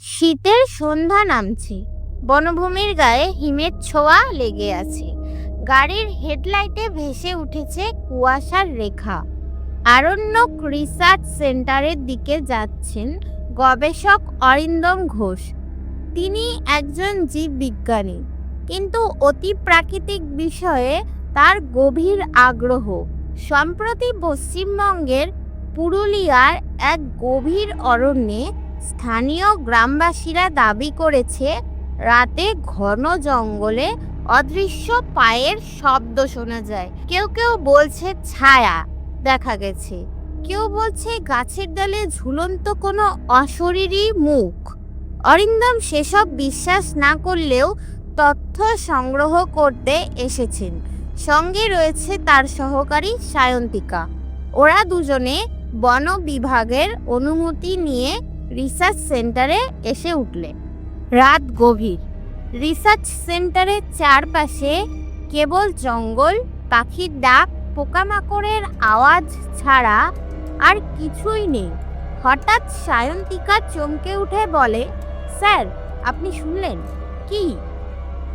শীতের সন্ধ্যা নামছে, বনভূমির গায়ে হিমের ছোঁয়া লেগে আছে। গাড়ির হেডলাইটে ভেসে উঠেছে কুয়াশার রেখা। আরণ্যক রিসার্চ সেন্টারের দিকে যাচ্ছেন গবেষক অরিন্দম ঘোষ। তিনি একজন জীববিজ্ঞানী, কিন্তু অতি প্রাকৃতিক বিষয়ে তার গভীর আগ্রহ। সম্প্রতি পশ্চিমবঙ্গের পুরুলিয়ার এক গভীর অরণ্যে স্থানীয় গ্রামবাসীরা দাবি করেছে রাতে ঘন জঙ্গলে অদৃশ্য পায়ের শব্দ শোনা যায়। কেউ কেউ বলছে ছায়া দেখা গেছে, কেউ বলছে গাছের ডালে ঝুলন্ত কোনো অশরীরী মুখ। অরিন্দম সেসব বিশ্বাস না করলেও তথ্য সংগ্রহ করতে এসেছেন। সঙ্গে রয়েছে তার সহকারী সায়ন্তিকা। ওরা দুজনে বন বিভাগের অনুমতি নিয়ে রিসার্চ সেন্টারে এসে উঠলেন। রাত গভীর। রিসার্চ সেন্টারের চারপাশে কেবল জঙ্গল, পাখির ডাক, পোকামাকড়ের আওয়াজ ছাড়া আর কিছুই নেই। হঠাৎ সায়ন্তিকা চমকে উঠে বলে, স্যার, আপনি শুনলেন? কি?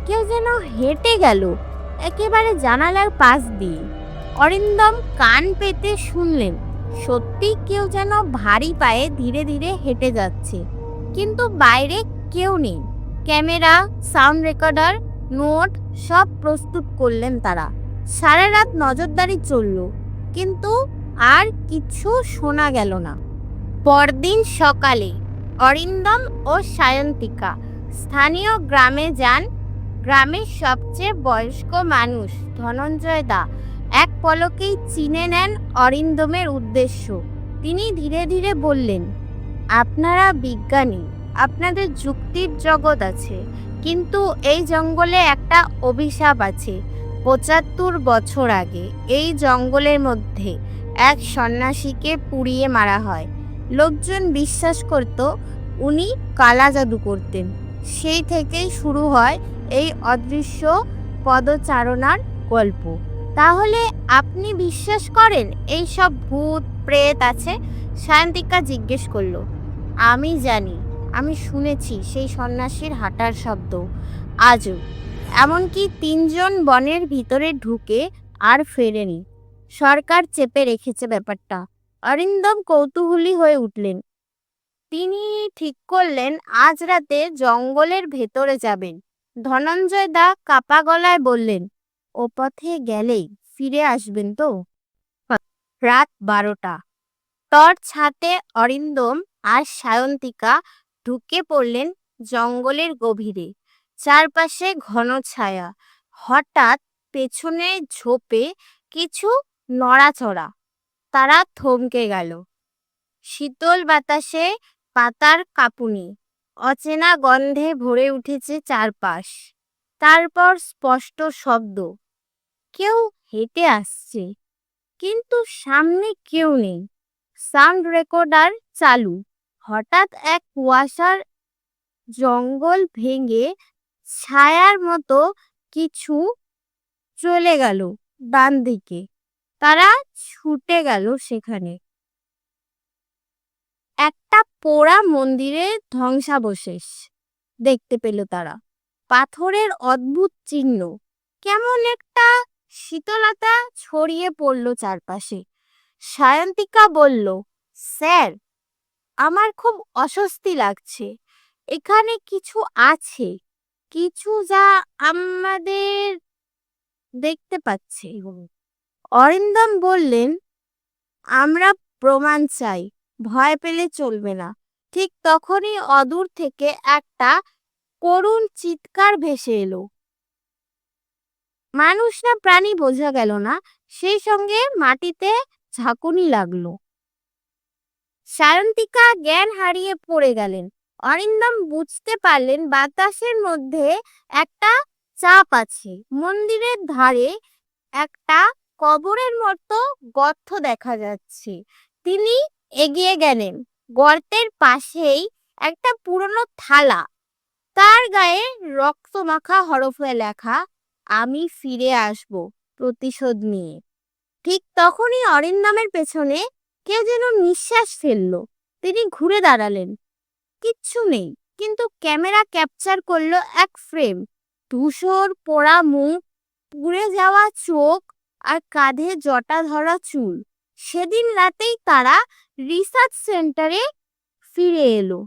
কেউ যেন হেঁটে গেল একেবারে জানালার পাশ দিয়ে। অরিন্দম কান পেতে শুনলেন, সত্যি কেউ যেন ভারী পায়ে ধীরে ধীরে হেঁটে যাচ্ছে, কিন্তু বাইরে কেউ নেই। ক্যামেরা, সাউন্ড রেকর্ডার, নোট সব প্রস্তুত করলেন তারা। সারা রাত নজরদারি চলল, কিন্তু আর কিছু শোনা গেল না। পরদিন সকালে অরিন্দম ও সায়ন্তিকা স্থানীয় গ্রামে যান। গ্রামের সবচেয়ে বয়স্ক মানুষ ধনঞ্জয় দা এক পলকেই চিনে নেন অরিন্দমের উদ্দেশ্য। তিনি ধীরে ধীরে বললেন, আপনারা বিজ্ঞানী, আপনাদের যুক্তির জগৎ আছে, কিন্তু এই জঙ্গলে একটা অভিশাপ আছে। ৭৫ বছর আগে এই জঙ্গলের মধ্যে এক সন্ন্যাসীকে পুড়িয়ে মারা হয়। লোকজন বিশ্বাস করত উনি কালা জাদু করতেন। সেই থেকেই শুরু হয় এই অদৃশ্য পদচারণার গল্প। তাহলে আপনি বিশ্বাস করেন এই সব ভূত প্রেত আছে? সায়ন্তিকা জিজ্ঞেস করলো। আমি জানি, আমি শুনেছি সেই সন্ন্যাসীর হাঁটার শব্দ আজও। এমনকি ৩ জন বনের ভিতরে ঢুকে আর ফেরেনি। সরকার চেপে রেখেছে ব্যাপারটা। অরিন্দম কৌতূহলী হয়ে উঠলেন। তিনি ঠিক করলেন আজ রাতে জঙ্গলের ভেতরে যাবেন। ধনঞ্জয় দা কাপা গলায় বললেন, ও পথে গেলেই ফিরে আসবেন তো? রাত ১২টা। টর্চ হাতে অরিন্দম আর সায়ন্তিকা ঢুকে পড়লেন জঙ্গলের গভীরে। চারপাশে ঘন ছায়া। হঠাৎ পেছনে ঝোপে কিছু নড়াচড়া। তারা থমকে গেল। শীতল বাতাসে পাতার কাঁপুনি, অচেনা গন্ধে ভরে উঠেছে চারপাশ। তারপর স্পষ্ট শব্দ, কেউ হেঁটে আসছে, কিন্তু সামনে কেউ নেই। সাউন্ড রেকর্ডার চালু। হঠাৎ এক কুয়াশার জঙ্গল ভেঙে ছায়ার মতো কিছু চলে গেল ডান দিকে। তারা ছুটে গেল সেখানে। একটা পোড়া মন্দিরের ধ্বংসাবশেষ দেখতে পেল তারা। পাথরের অদ্ভুত চিহ্ন। কেমন একটা শীতলতা ছড়িয়ে পড়ল চারপাশে। সায়ন্তিকা বলল, স্যার, আমার খুব অস্বস্তি লাগছে। এখানে কিছু আছে, কিছু যা আমাদের দেখতে পাচ্ছে। অরিন্দম বললেন, আমরা প্রমাণ চাই, ভয় পেলে চলবে না। ঠিক তখনই অদূর থেকে একটা করুণ চিৎকার ভেসে এলো। মানুষ না প্রাণী বোঝা গেল না, সেই সঙ্গে মাটিতে ঝাঁকুনি লাগলো। সায়ন্তিকা জ্ঞান হারিয়ে পড়ে গেলেন। অরিন্দম বুঝতে পারলেন বাতাসের মধ্যে একটা চাপ আছে। মন্দিরের ধারে একটা কবরের মতো গর্ত দেখা যাচ্ছে। তিনি এগিয়ে গেলেন। গর্তের পাশেই একটা পুরনো থালা, তার গায়ে রক্তমাখা হরফে লেখা, আমি ফিরে আসব প্রতিশোধ নিয়ে। ঠিক তখনই অরিন্দমের পেছনে কেউ যেন নিঃশ্বাস ফেলল। তিনি ঘুরে দাঁড়ালেন। কিচ্ছু নেই। কিন্তু ক্যামেরা ক্যাপচার করলো এক ফ্রেম, ধূসর পোড়া মুখ, পুড়ে যাওয়া চোখ আর কাঁধে জটা ধরা চুল। সেদিন রাতেই তারা রিসার্চ সেন্টারে ফিরে এলো।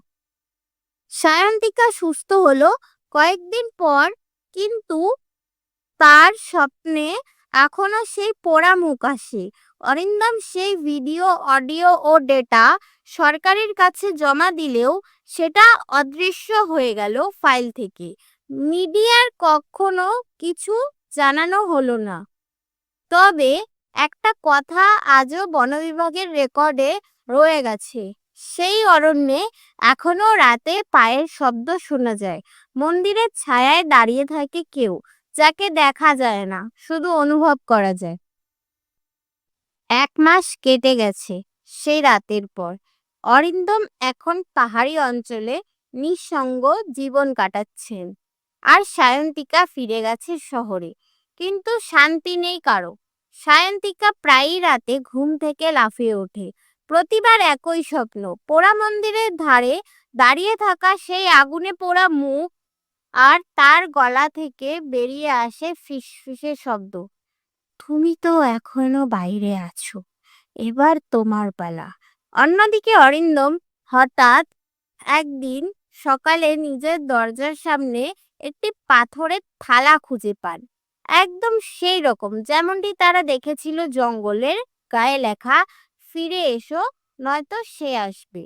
সায়ন্তিকা সুস্থ হলো কয়েকদিন পর, কিন্তু তার স্বপ্নে এখনো সেই পোড়া মুখ আসে। অরিন্দম সেই ভিডিও, অডিও ও ডেটা সরকারের কাছে জমা দিলেও সেটা অদৃশ্য হয়ে গেল ফাইল থেকে। মিডিয়ার কখনো কিছু জানানো হলো না। তবে একটা কথা আজও বনবিভাগের রেকর্ডে রয়ে গেছে। সেই অরণ্যে এখনো রাতে পায়ের শব্দ শোনা যায়। মন্দিরের ছায়ায় দাঁড়িয়ে থাকে কেউ, যাকে দেখা যায় না, শুধু অনুভব করা যায়। 1 মাস কেটে গেছে সেই রাতের পর। অরিন্দম এখন পাহাড়ি অঞ্চলে নিঃসঙ্গ জীবন কাটাচ্ছেন, আর সায়ন্তিকা ফিরে গেছে শহরে। কিন্তু শান্তি নেই কারো। সায়ন্তিকা প্রায়ই রাতে ঘুম থেকে লাফিয়ে ওঠে। প্রতিবার একই স্বপ্ন, পোড়া মন্দিরের ধারে দাঁড়িয়ে থাকা সেই আগুনে পোড়া মুখ, আর তার গলা থেকে বেরিয়ে আসে ফিসফিসে শব্দ, তুমি তো এখনো বাইরে আছো, এবার তোমার পালা। অন্যদিকে অরিন্দম হঠাৎ একদিন সকালে নিজের দরজার সামনে একটি পাথরের থালা খুঁজে পান, একদম সেই রকম যেমনটি তারা দেখেছিল জঙ্গলের গায়ে লেখা, ফিরে এসো নয়তো সে আসবে।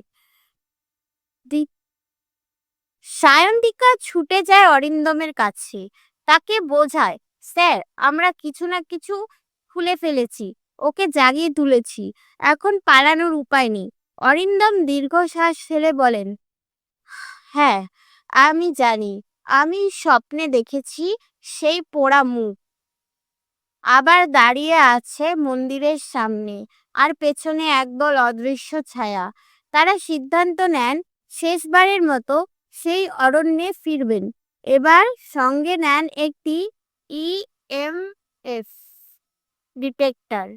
সায়ন্তিকা ছুটে যায় অরিন্দমের কাছে, তাকে বোঝায়, স্যার, আমরা কিছু না কিছু খুলে ফেলেছি, ওকে জাগিয়ে তুলেছি, এখন পালানোর উপায় নেই। অরিন্দম দীর্ঘশ্বাস ফেলে বলেন, হ্যাঁ, আমি জানি, আমি স্বপ্নে দেখেছি সেই পোড়া মুখ আবার দাঁড়িয়ে আছে মন্দিরের সামনে, আর পেছনে একদল অদৃশ্য ছায়া। তারা সিদ্ধান্ত নেন শেষবারের মতো সেই অরণ্যে ফিরবেন। এবার সঙ্গে নেন একটি ইএমএফ ডিটেক্টর,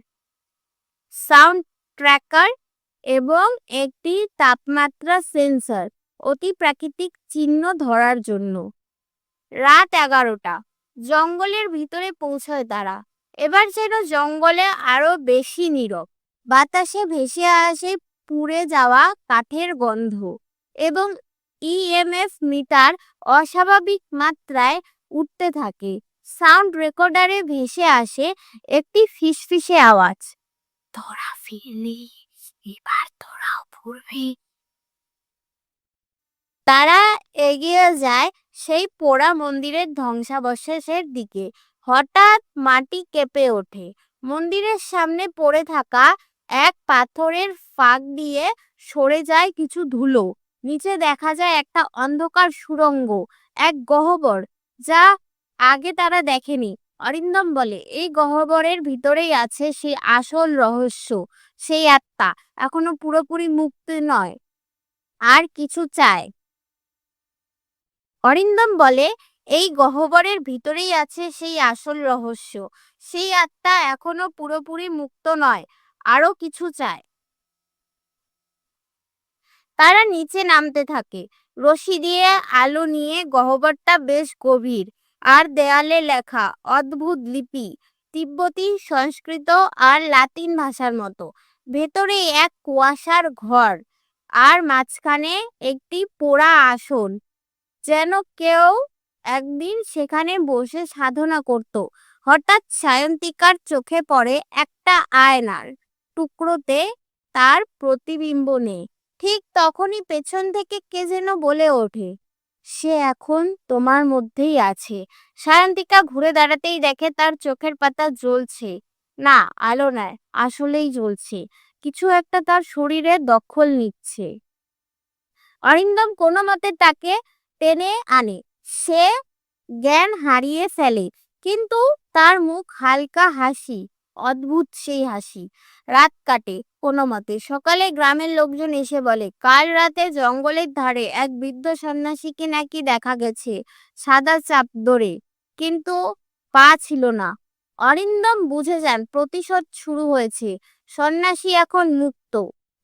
সাউন্ড ট্র্যাকার এবং একটি তাপমাত্রা সেন্সর, অতি প্রাকৃতিক চিহ্ন ধরার জন্য। রাত 11টা, জঙ্গলের ভিতরে পৌঁছয় তারা। এবার যেন জঙ্গলে আরো বেশি নীরব। বাতাসে ভেসে আসে পুড়ে যাওয়া কাঠের গন্ধ, এবং ইএমএফ মিটার অস্বাভাবিক মাত্রায় উঠতে থাকে। সাউন্ড রেকর্ডারে ভেসে আসে একটি ফিসফিসে আওয়াজ, তোরা ফিরলি, এবার তোরাও পড়বি। তারা এগিয়ে যায় সেই পোড়া মন্দিরের ধ্বংসাবশেষের দিকে। হঠাৎ মাটি কেঁপে ওঠে। মন্দিরের সামনে পড়ে থাকা এক পাথরের ফাঁক দিয়ে সরে যায় কিছু ধুলো। নিচে দেখা যায় একটা অন্ধকার সুড়ঙ্গ, এক গহ্বর, যা আগে তারা দেখেনি। অরিন্দম বলে, এই গহ্বরের ভিতরেই আছে সেই আসল রহস্য। সেই আত্মা এখনো পুরোপুরি মুক্ত নয়, আর কিছু চায়। অরিন্দম বলে, এই গহ্বরের ভিতরেই আছে সেই আসল রহস্য। সেই আত্মা এখনো পুরোপুরি মুক্ত নয়, আরো কিছু চায়। তারা নিচে নামতে থাকে। রশি দিয়ে আলো নিয়ে। গহ্বরটা বেশ গভীর, আর দেয়ালে লেখা অদ্ভুত লিপি, তিব্বতী, সংস্কৃত আর লাতিন ভাষার মতো। ভেতরে এক কুয়াশার ঘর, আর মাঝখানে একটি পোড়া আসন, যেন কেউ একদিন সেখানে বসে সাধনা করত। হঠাৎ সায়ন্তিকার চোখে পড়ে একটা আয়নার টুকরোতে তার প্রতিবিম্ব নেই। ঠিক তখনই পেছন থেকে কে যেন বলে ওঠে, সে এখন তোমার মধ্যেই আছে। সায়ন্তিকা ঘুরে দাঁড়াতেই দেখে তার চোখের পাতা জ্বলছে। না, আলো নয়, আসলেই জ্বলছে। কিছু একটা তার শরীরে দখল নিচ্ছে। অরিন্দম কোনো মতে তাকে টেনে আনে। সে জ্ঞান হারিয়ে ফেলে, কিন্তু তার মুখ হালকা হাসি, অদ্ভুত সেই হাসি। রাত কাটে কোনো মতে। সকালে গ্রামের লোকজন এসে বলে, কাল রাতে জঙ্গলের ধারে এক বৃদ্ধ সন্ন্যাসীকে নাকি দেখা গেছে সাদা চাদরে, কিন্তু পা ছিল না। অরিন্দম বুঝে যান প্রতিশোধ শুরু হয়েছে। সন্ন্যাসী এখন মুক্ত,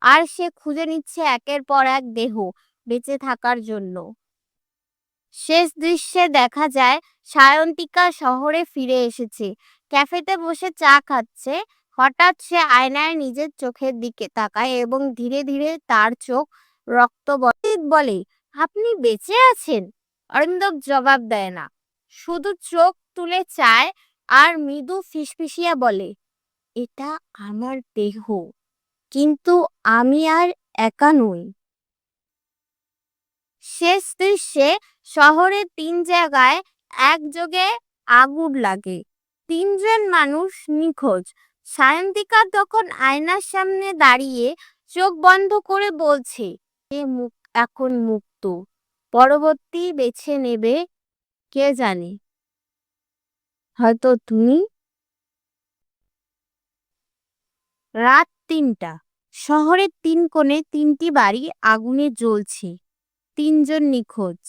আর সে খুঁজে নিচ্ছে একের পর এক দেহ বেঁচে থাকার জন্য। শেষ দৃশ্যে দেখা যায় সায়ন্তিকা শহরে ফিরে এসেছে। ক্যাফেতে বসে চা খাচ্ছে। হঠাৎ সে আয়নায় নিজের চোখের দিকে তাকায় এবং ধীরে ধীরে তার চোখ রক্ত বলে, আপনি বেঁচে আছেন? অরিন্দম জবাব দেয় না, শুধু চোখ তুলে চায় আর মৃদু ফিসফিসিয়া বলে, এটা আমার দেহ, কিন্তু আমি আর একা নই। শেষ দৃশ্যে শহরে ৩ জায়গায় একযোগে আগুন লাগে। ৩ জন মানুষ নিখোঁজ। সায়ন্তিকা তখন আয়নার সামনে দাঁড়িয়ে চোখ বন্ধ করে বলছে, সে এখন মুক্ত। পরবর্তী বেছে নেবে কে জানে, হয়তো তুমি। রাত ৩টা। শহরের ৩ কোণে ৩টি বাড়ি আগুনে জ্বলছে। ৩ জন নিখোঁজ।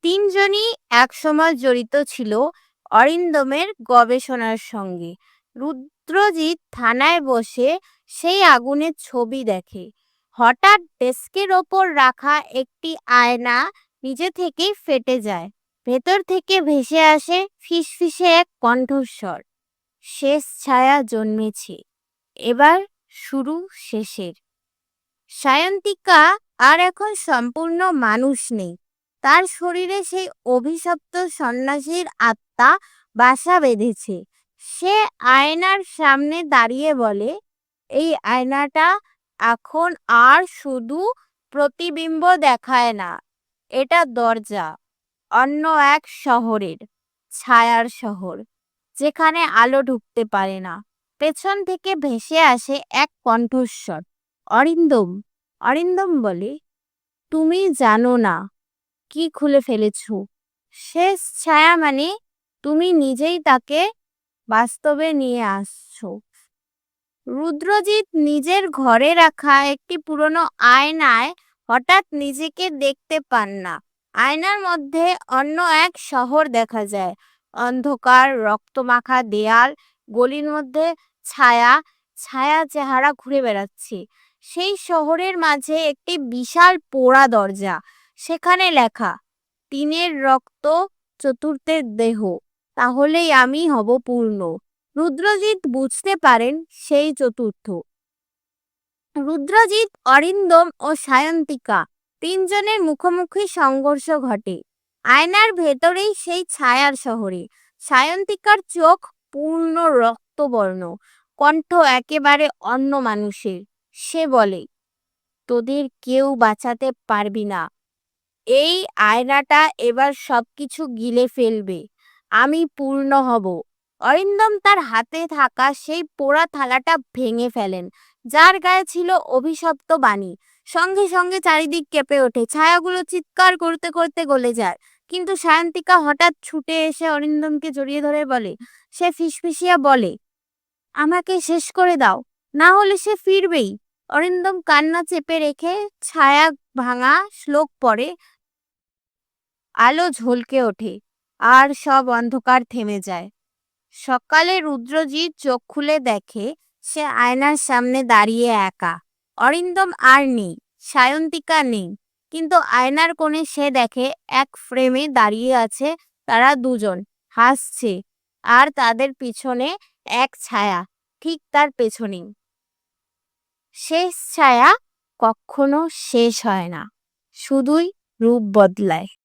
৩ জনই একসময় জড়িত ছিল অরিন্দমের গবেষণার সঙ্গে। রুদ্রজিৎ থানায় বসে সেই আগুনের ছবি দেখে। হঠাৎ ডেস্কের ওপর রাখা একটি আয়না নিজে থেকেই ফেটে যায়। ভেতর থেকে ভেসে আসে ফিসফিসে এক কণ্ঠস্বর, শেষ ছায়া জন্মেছে, এবার শুরু শেষের। সায়ন্তিকা আর এখন সম্পূর্ণ মানুষ নেই। তার শরীরে সেই অভিশপ্ত সন্ন্যাসীর আত্মা বাসা বেঁধেছে। সে আয়নার সামনে দাঁড়িয়ে বলে, এই আয়নাটা এখন আর শুধু প্রতিবিম্ব দেখায় না, এটা দরজা অন্য এক শহরের, ছায়ার শহর, যেখানে আলো ঢুকতে পারে না। পেছন থেকে ভেসে আসে এক কণ্ঠস্বর, অরিন্দম। অরিন্দম বলে, তুমি জানো না কি খুলে ফেলেছ। শেষ ছায়া মানে তুমি নিজেই তাকে বাস্তবে নিয়ে আসছো। রুদ্রজিৎ নিজের ঘরে রাখা একটি পুরনো আয়নায় হঠাৎ নিজেকে দেখতে পান না। আয়নার মধ্যে অন্য এক শহর দেখা যায়। অন্ধকার, রক্তমাখা দেয়াল, গলির মধ্যে ছায়া, ছায়া চেহারা ঘুরে বেড়াচ্ছে। সেই শহরের মাঝে একটি বিশাল পোড়া দরজা। সেখানে লেখা, তিনের রক্ত, চতুর্থের দেহ, তাহলেই আমি হব পূর্ণ। রুদ্রজিৎ বুঝতে পারেন সেই চতুর্থ। রুদ্রজিৎ, অরিন্দম ও সায়ন্তিকা ৩ জনের মুখোমুখি সংঘর্ষ ঘটে আয়নার ভেতরেই সেই ছায়ার শহরে। সায়ন্তিকার চোখ পূর্ণ রক্তবর্ণ, কণ্ঠ একেবারে অন্য মানুষের। সে বলে, তোদের কেউ বাঁচাতে পারবি না। এই আয়নাটা এবার সবকিছু গিলে ফেলবে, আমি পূর্ণ হব। অরিন্দম তার হাতে থাকা সেই পোড়া থালাটা ভেঙে ফেলেন, যার গায়ে ছিল অভিশপ্ত বাণী। সঙ্গে সঙ্গে চারিদিক কেঁপে ওঠে, ছায়াগুলো চিৎকার করতে করতে গলে যায়। কিন্তু সায়ন্তিকা হঠাৎ ছুটে এসে অরিন্দমকে জড়িয়ে ধরে বলে, সে ফিসফিসিয়া বলে, আমাকে শেষ করে দাও, না হলে সে ফিরবেই। অরিন্দম কান্না চেপে রেখে ছায়া ভাঙা শ্লোক পড়ে। আলো ঝলকে ওঠে আর সব অন্ধকার থেমে যায়। সকালে রুদ্রজিৎ চোখ খুলে দেখে সে আয়নার সামনে দাঁড়িয়ে একা। অরিন্দম আর নেই, সায়ন্তিকা নেই, কিন্তু আয়নার কোণে সে দেখে এক ফ্রেমে দাঁড়িয়ে আছে তারা ২ জন, হাসছে, আর তাদের পিছনে এক ছায়া, ঠিক তার পেছনেই। শেষ ছায়া কখনো শেষ হয় না, শুধুই রূপ বদলায়।